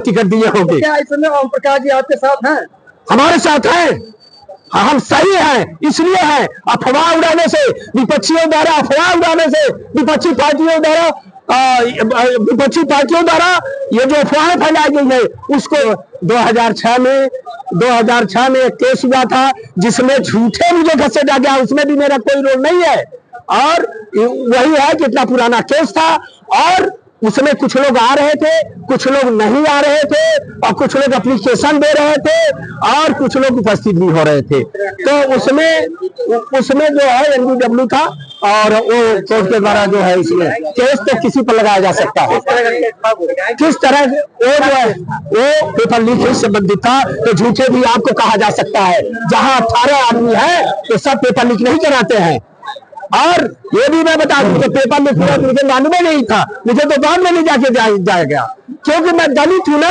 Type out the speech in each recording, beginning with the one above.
Ticket दिए होंगे। क्या इस समय ओम प्रकाश जी आपके साथ हैं? हमारे साथ हैं, हम सही हैं, इसलिए हैं। अफवाह उड़ाने से, विपक्षियों द्वारा अफवाह उड़ाने से, विपक्षी पार्टियों द्वारा ये जो अफवाहें फैलाई गई है, उसको 2006 में एक केस हुआ था जिसमें झूठे मुझे घसीटा गया, उसमें भी मेरा कोई रोल नहीं है। और वही है कि इतना पुराना केस था और उसमें कुछ लोग आ रहे थे, कुछ लोग नहीं आ रहे थे, और कुछ लोग एप्लीकेशन दे रहे थे और कुछ लोग उपस्थित भी हो रहे थे। तो उसमें जो है एनबीडब्ल्यू था और वो कोर्ट के द्वारा जो है इसमें केस तो किसी पर लगाया जा सकता है। किस तरह वो जो है वो पेपर लीक से संबंधित था, तो झूठे भी आपको कहा जा सकता है। जहां 18 आदमी है तो सब पेपर लीक नहीं कराते हैं। और ये भी मैं बता दूं कि पेपर लीक हुआ मुझे मालूम ही नहीं था, मुझे तो बाद में नहीं जाया गया, क्योंकि मैं दलित हूं ना।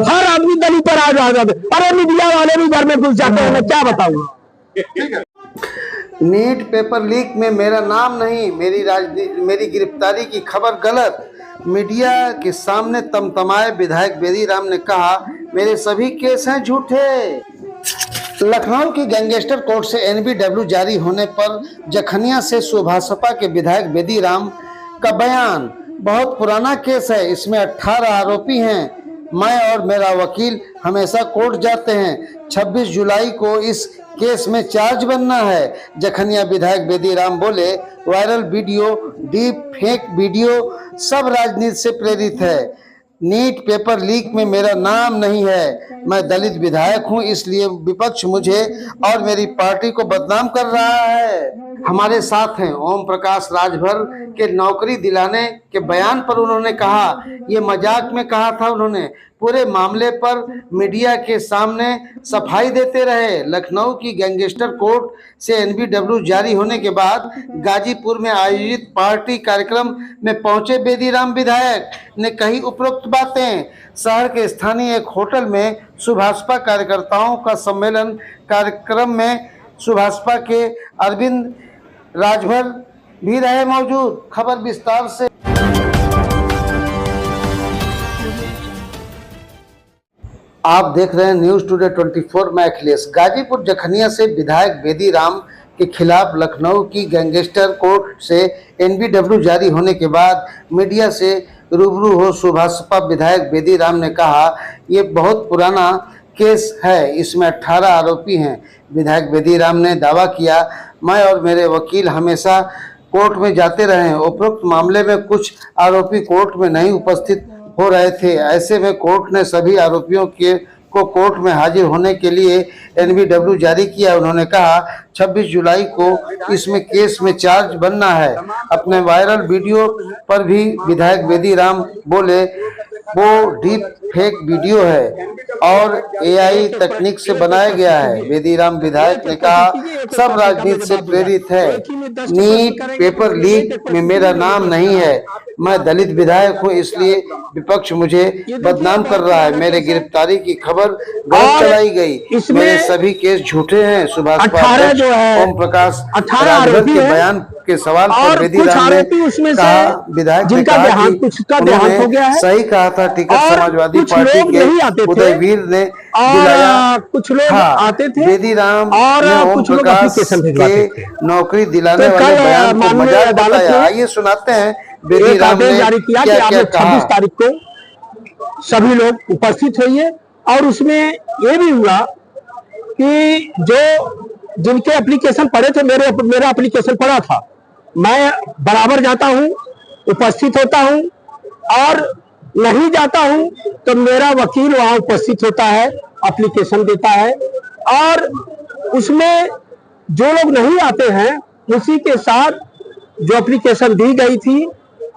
हर आदमी दलित पर आ रहा है, अरे मीडिया वाले भी घर में घुस जाते हैं, मैं क्या बताऊं। नीट पेपर लीक में मेरा नाम नहीं, मेरी गिरफ्तारी की खबर गलत। मीडिया के सामने तमतमाए विधायक बेदी राम ने कहा, मेरे सभी केस हैं झूठे। लखनऊ की गैंगस्टर कोर्ट से एनबीडब्ल्यू जारी होने पर जखनिया से सुभाषपा के विधायक बेदी राम का बयान, बहुत पुराना केस है, इसमें 18 आरोपी हैं, मैं और मेरा वकील हमेशा कोर्ट जाते हैं, 26 जुलाई को इस केस में चार्ज बनना है। जखनिया विधायक बेदी राम बोले, viral video, deep fake video सब राजनीति से प्रेरित है। नीट पेपर लीक में मेरा नाम नहीं है, मैं दलित विधायक हूं, इसलिए विपक्ष मुझे और मेरी पार्टी को बदनाम कर रहा है। हमारे साथ हैं ओम प्रकाश राजभर के नौकरी दिलाने के बयान पर उन्होंने कहा, ये मजाक में कहा था उन्होंने, पूरे मामले पर मीडिया के सामने सफाई देते रहे। लखनऊ की गैंगस्टर कोर्ट से एनबीडब्ल्यू जारी होने के बाद गाजीपुर में आयोजित पार्टी कार्यक्रम में पहुंचे बेदी राम विधायक ने कही उपरोक्त बातें। शहर के स्थानीय एक होटल में सुभाषपा कार्यकर्ताओं का सम्मेलन कार्यक्रम में सुभाषपा के अरविंद राजभर भी रहे मौजूद। खबर विस्तार से। आप देख रहे हैं न्यूज टुडे 24, मैं अखिलेश। गाजीपुर जखनिया से विधायक बेदी राम के खिलाफ लखनऊ की गैंगस्टर कोर्ट से एनबीडब्ल्यू जारी होने के बाद मीडिया से रूबरू हो सुभाषपा विधायक बेदी राम ने कहा, ये बहुत पुराना केस है, इसमें 18 आरोपी हैं। विधायक बेदी राम ने दावा किया, मैं और मेरे वकील हमेशा कोर्ट में जाते रहे हैं, उपरोक्त मामले में कुछ आरोपी कोर्ट में नहीं उपस्थित हो रहे थे, ऐसे में कोर्ट ने सभी आरोपियों को कोर्ट में हाजिर होने के लिए एनबीडब्ल्यू जारी किया। उन्होंने कहा, 26 जुलाई को इसमें केस में चार्ज बनना है। अपने वायरल वीडियो पर भी विधायक बेदी राम बोले, वो डीप फेक वीडियो है और एआई तकनीक से बनाया गया है। बेदी राम विधायक ने कहा, सब राजनीति से प्रेरित है, नीट पेपर लीक में मेरा नाम नहीं है, मैं दलित विधायक हूं, इसलिए विपक्ष मुझे बदनाम कर रहा है, मेरे गिरफ्तारी की खबर गलत चलाई गई, मेरे सभी केस झूठे हैं। सुभाषपा ओम प्रकाश राजभर के बयान के सवाल पर बेदी राम ने कहा, विधायक ने कहा कि उन्होंने सही कहा था, टिकट समाजवादी पार्टी के उदयवीर ने दिलाया, कुछ लोग आते थे। बेदी राम ने ओम प्रकाश के नौकरी दिलाने वाले बयान को मजाक बताया। आइए सुनाते हैं बेदी राम ने जारी किया कि आप 26 तारीख को सभी लोग उपस्थित होइए। और उसमें ये भी हुआ कि जो जिनके एप्लीकेशन पड़े थे, मेरा एप्लीकेशन पड़ा था, मैं बराबर जाता हूं, उपस्थित होता हूं, और नहीं जाता हूं तो मेरा वकील वहां उपस्थित होता है, एप्लीकेशन देता है, और उसमें जो लोग नहीं आते हैं उसी के साथ जो एप्लीकेशन दी गई थी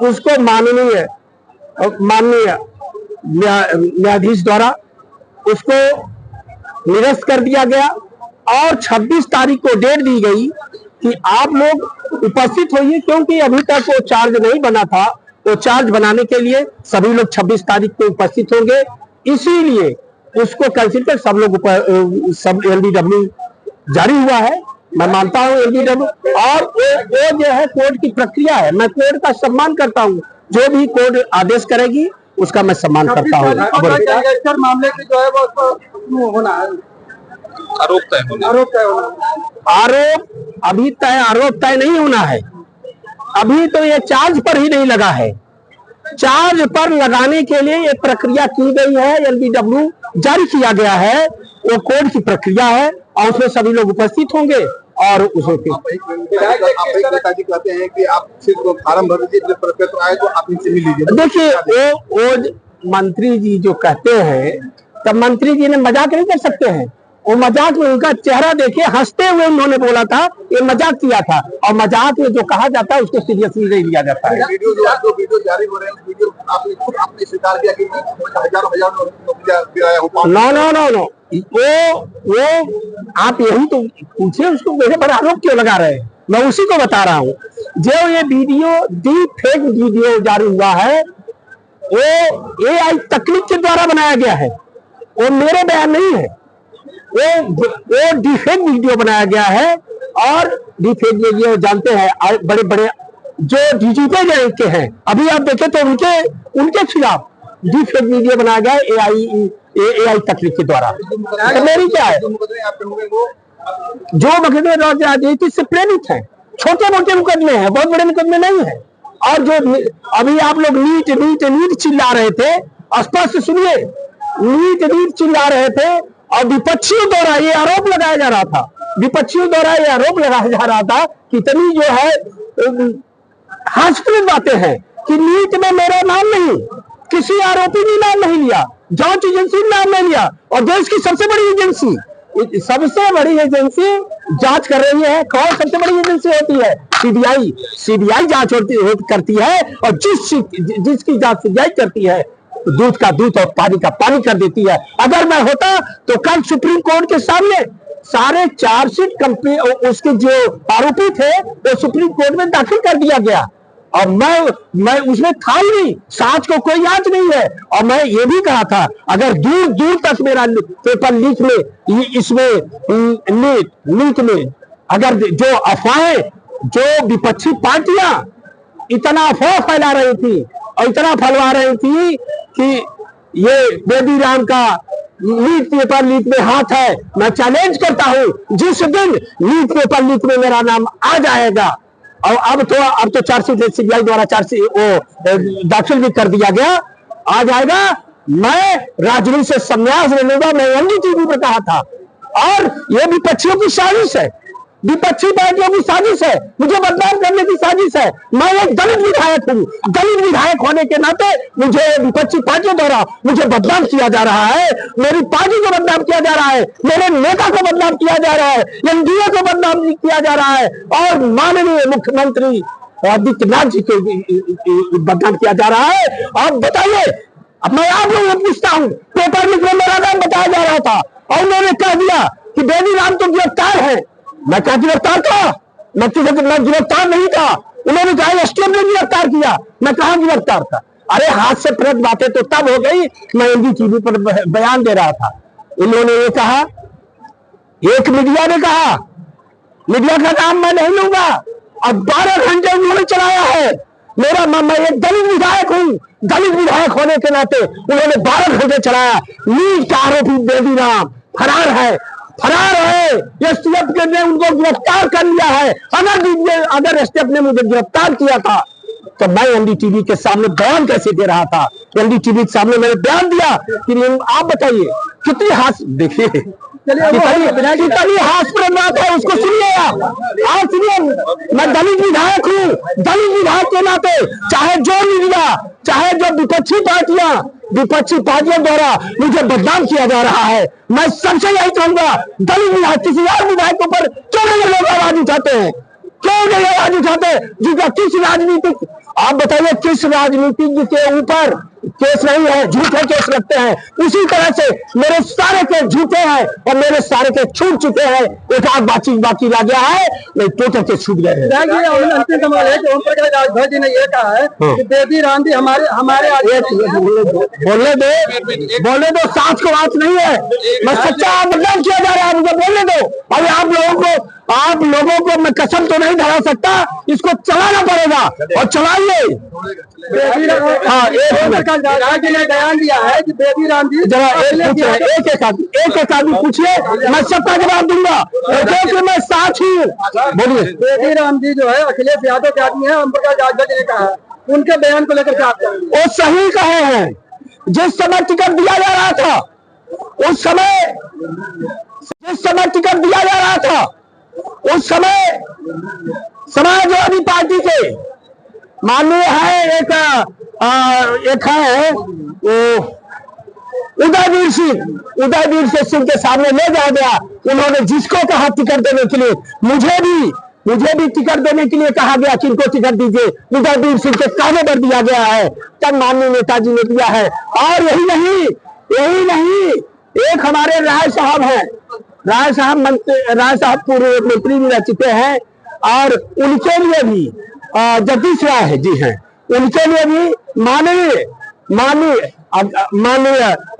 उसको माननीय न्यायाधीश द्वारा उसको निरस्त कर दिया गया। और 26 तारीख को डेट दी गई कि आप लोग उपस्थित होइए, क्योंकि अभी तक वो चार्ज नहीं बना था, वो चार्ज बनाने के लिए सभी लोग 26 तारीख को उपस्थित होंगे, इसीलिए उसको कंसिडर सब एलबीडब्ल्यू जारी हुआ है। मैं मानता हूँ एलबीडब्ल्यू, और वो जो है कोर्ट की प्रक्रिया है, मैं कोर्ट का सम्मान करता हूँ, जो भी कोर्ट आदेश करेगी उसका मैं सम्मान करता हूँ। गैंगस्टर मामले की जो है वो उसको होना है, आरोप तय होना। आरोप अभी तय, आरोप तय नहीं होना है अभी, तो ये चार्ज पर ही नहीं लगा है। चार्ज पर लगाने के लिए एक प्रक्रिया की गई है, एलबीडब्ल्यू जारी किया गया है, वो कोर्ट की प्रक्रिया है और उसमें सभी लोग उपस्थित होंगे और उसमें नेताजी कहते हैं कि आप सिर्फ फार्म भर दीजिए, जब प्रोफेसर आए तो आप इनसे मिल लीजिए। देखिए वो मंत्री जी जो कहते हैं, तब मंत्री जी ने मजाक नहीं कर सकते हैं। वो मजाक में उनका चेहरा देखिए, हंसते हुए उन्होंने बोला था, ये मजाक किया था, और मजाक में जो कहा जाता है उसको सीरियसली नहीं लिया जाता है। वीडियो जारी हो रहे हैं, वीडियो आपने स्वीकार किया कि हजार नौकरियां दिलाया हूं। नो, वो आप यही तो पूछे, उसको मेरे पर आरोप क्यों लगा रहे हैं? मैं उसी को बता रहा हूँ। जो ये वीडियो डीप फेक वीडियो जारी हुआ है, वो AI तकनीक के द्वारा बनाया गया है, वो मेरे बयान नहीं है। वो डिफेक्ट वीडियो बनाया गया है, और डिफेक्ट वीडियो जानते हैं बड़े बड़े जो डिजिटल रैंक के हैं, अभी आप देखें तो उनके खिलाफ डिफेक्ट वीडियो बनाया गया है AI तकनीक के द्वारा। तो मेरी क्या है, जो मुकदमे राजनीति से प्रेरित है, छोटे मोटे मुकदमे हैं, बहुत बड़े मुकदमे नहीं है। और जो अभी आप लोग नीट चिल्ला रहे थे, स्पष्ट सुनिए, नीट चिल्ला रहे थे, और विपक्षियों द्वारा ये आरोप लगाया जा रहा था, कि इतनी जो है हास्यास्पद बातें हैं कि नीट में मेरा नाम नहीं, किसी आरोपी ने नाम नहीं लिया, जांच एजेंसी ने नाम नहीं लिया, और देश की सबसे बड़ी एजेंसी जांच कर रही है। कौन सबसे बड़ी एजेंसी होती है? सीबीआई जांच करती है, और जिसकी जांच सीबीआई करती है, दूध का दूध और पानी का पानी कर देती है। अगर मैं होता तो कल सुप्रीम कोर्ट के सामने सारे चार्जशीट कंपनी उसके जो आरोपी थे वो सुप्रीम कोर्ट में दाखिल कर दिया गया, और मैं उसमें था ही नहीं, साच को कोई याद नहीं है। और मैं ये भी कहा था, अगर दूर दूर तक मेरा पेपर लीक में, इसमें लीक में अगर जो अफवाहें, जो विपक्षी पार्टियां इतना अफवाह फैला रही थी और इतना फैला रही थी कि ये बेबी राम का लीक पेपर लीक में हाथ है, मैं चैलेंज करता हूं, जिस दिन लीक पेपर लीक में मेरा नाम आ जाएगा, और अब तो चार्जशीट सीबीआई द्वारा चार्जशीट दाखिल भी कर दिया गया, आ जाएगा, मैं राजनीति से संन्यास ले लूंगा। मैं एनडीटीवी पर कहा था, और ये विपक्षियों की साजिश है, विपक्षी पार्टियों की साजिश है, मुझे बदनाम करने की साजिश है। मैं एक दलित विधायक हूँ, दलित विधायक होने के नाते मुझे विपक्षी पार्टियों द्वारा मुझे बदनाम किया जा रहा है, मेरी पार्टी को बदनाम किया जा रहा है, मेरे नेता को बदनाम किया जा रहा है, एनडीए को बदनाम किया जा रहा है, और माननीय मुख्यमंत्री आदित्यनाथ जी को बदनाम किया जा रहा है। आप बताइए, अब मैं आप लोगों को पूछता हूँ, पेपर लीक में मेरा नाम बताया जा रहा था, और उन्होंने कह दिया कि बेबी राम तो गिरफ्तार है। मैं क्या गिरफ्तार था? मैं गिरफ्तार नहीं था। उन्होंने कहा एसटीएफ ने गिरफ्तार किया, मैं कहां गिरफ्तार था? अरे हाथ से प्रेत बातें तो तब हो गई, मैं एनडीटीवी पर बयान दे रहा था। उन्होंने ये कहा, एक मीडिया ने कहा, मीडिया का नाम मैं नहीं लूंगा, अब 12 घंटे उन्होंने चलाया है। मैं एक दलित विधायक हूं, दलित विधायक होने के नाते उन्होंने 12 घंटे चलाया। नीट का आरोपी बेबी राम फरार है, एसटीएफ ने उनको गिरफ्तार कर लिया है। अगर एसटीएफ ने मुझे गिरफ्तार किया था तो मैं एनडीटीवी के सामने बयान कैसे दे रहा था? एनडीटीवी के सामने मैंने बयान दिया कि आप बताइए कितनी देखिए कितनी हास्यास्पद बात है, उसको सुनिए आप सुनिए। मैं दलित विधायक हूँ, दलित विधायक के नाते चाहे जो मीडिया, चाहे जो विपक्षी पार्टियों द्वारा मुझे बदनाम किया जा रहा है, मैं सबसे यही कहूंगा, दलित विधायक किसी और विधायक के ऊपर क्यों नहीं लोग आवाज उठाते हैं? क्यों नहीं आवाज उठाते? जिनका किस राजनीतिक, आप बताइए किस राजनीतिज्ञ के ऊपर केस नहीं है, झूठे केस लगते हैं। उसी तरह से मेरे सारे केस झूठे हैं और मेरे सारे केस छूट चुके हैं, एक आध बाकी रह गया है, नहीं टोटल केस छूट गए हैं। अंतिम सवाल है कि ओम प्रकाश राजभर जी ने यह कहा है कि बेबी राम जी हमारे बोलने दो, साथ को बात नहीं है, मैं सच्चा बदनाम किया जा रहा है, मुझे बोलने दो। अभी आप लोगों को आप लोगों को मैं कसम तो नहीं धरा सकता, इसको चलाना पड़ेगा और चलाइए। हाँ, एक मिनट राज्य ने बयान दिया है कि बेबी राम जी जरा एक आदमी पूछिए, मैं सबका जवाब दूंगा क्योंकि मैं साथ ही हूँ। बोलिए। बेबी राम जी जो है अखिलेश यादव के आदमी है, ओम प्रकाश राजभर ने कहा, उनके बयान को लेकर आप वो सही कहे हैं। जिस समय टिकट दिया जा रहा था, उस समय जिस समय टिकट दिया जा रहा था, उस समय समाजवादी पार्टी के माननीय है एक है वो उदयवीर सिंह के सामने ले जाया गया। उन्होंने जिसको कहा टिकट देने के लिए, मुझे भी टिकट देने के लिए कहा गया कि इनको टिकट दीजिए, उदयवीर सिंह के कागज पर दिया गया है, तब माननीय नेताजी ने दिया है। और यही नहीं, एक हमारे राय साहब हैं, राय साहब पूर्व मंत्री भी रह चुके हैं, और उनके लिए भी जगदीश राय है जी हैं, उनके लिए भी माननीय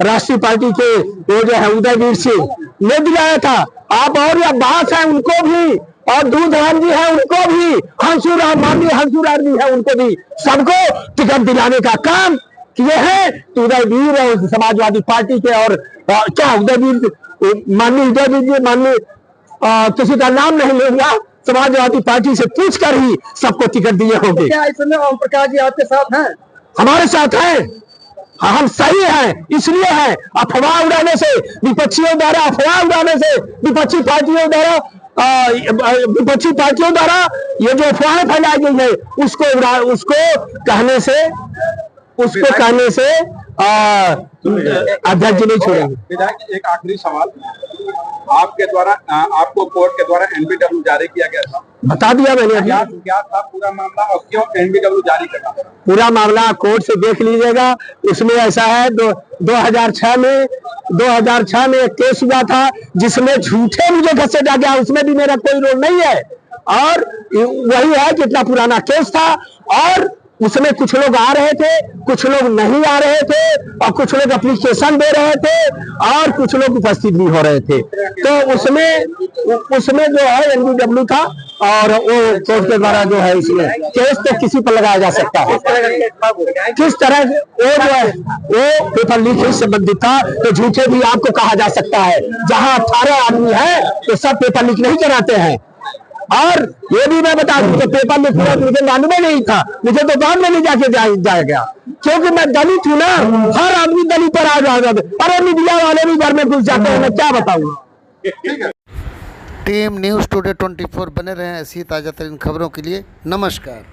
राष्ट्रीय पार्टी के वो जो है उदयवीर सिंह ने दिलाया था। आप और अब्बास हैं, उनको भी, और दूधराम जी हैं, उनको भी, माननीय हंसुराम जी हैं, उनको भी, सबको टिकट दिलाने का काम किए हैं। तो उदयवीर और समाजवादी पार्टी के और क्या माननीय उदयवीर जी, माननीय किसी का नाम नहीं लूंगा, समाजवादी पार्टी से पूछकर ही सबको टिकट दिए होंगे। क्या इस समय ओम प्रकाश जी आपके साथ हैं? हमारे साथ हैं, हम सही हैं, इसलिए हैं। अफवाह उड़ाने से, विपक्षियों द्वारा अफवाह उड़ाने से, विपक्षी पार्टियों द्वारा ये जो अफवाहें फैलाई गई है, उसको कहने से अध्यक्ष जी नहीं छोड़ेंगे। विधायक, एक आखिरी सवाल, आपके द्वारा आपको कोर्ट के द्वारा एनबीडब्ल्यू जारी किया गया था, बता दिया मैंने अभी। क्या था पूरा मामला और क्यों एनबीडब्ल्यू जारी करना? पूरा मामला कोर्ट से देख लीजिएगा। उसमें ऐसा है, 2006 में एक केस हुआ था जिसमें झूठे मुझे घसीटा गया, उसमें भी मेरा कोई रोल नहीं है। और वही है कि इतना पुराना केस था, और उसमें कुछ लोग आ रहे थे, कुछ लोग नहीं आ रहे थे, और कुछ लोग एप्लीकेशन दे रहे थे, और कुछ लोग उपस्थित भी हो रहे थे। तो उसमें जो है एनबीडब्ल्यू था, और वो कोर्ट के द्वारा जो है इसमें केस तो किसी पर लगाया जा सकता है। किस तरह वो जो है वो पेपर लीक से संबंधित था, तो झूठे भी आपको कहा जा सकता है। जहां 18 आदमी है तो सब पेपर लीक नहीं कराते हैं। और ये भी मैं बता दूं, तो पेपर लीक हुआ मुझे मालूम ही नहीं था, मुझे तो गांव में नहीं जाके जाया गया, क्योंकि मैं दलित हूं ना। हर आदमी दलित पर आ जाता, अरे मीडिया वाले भी घर में घुस जाते हैं, मैं क्या बताऊंगा। टीम न्यूज़ टुडे 24 बने रहें ऐसी ताज़ा तरीन खबरों के लिए। नमस्कार।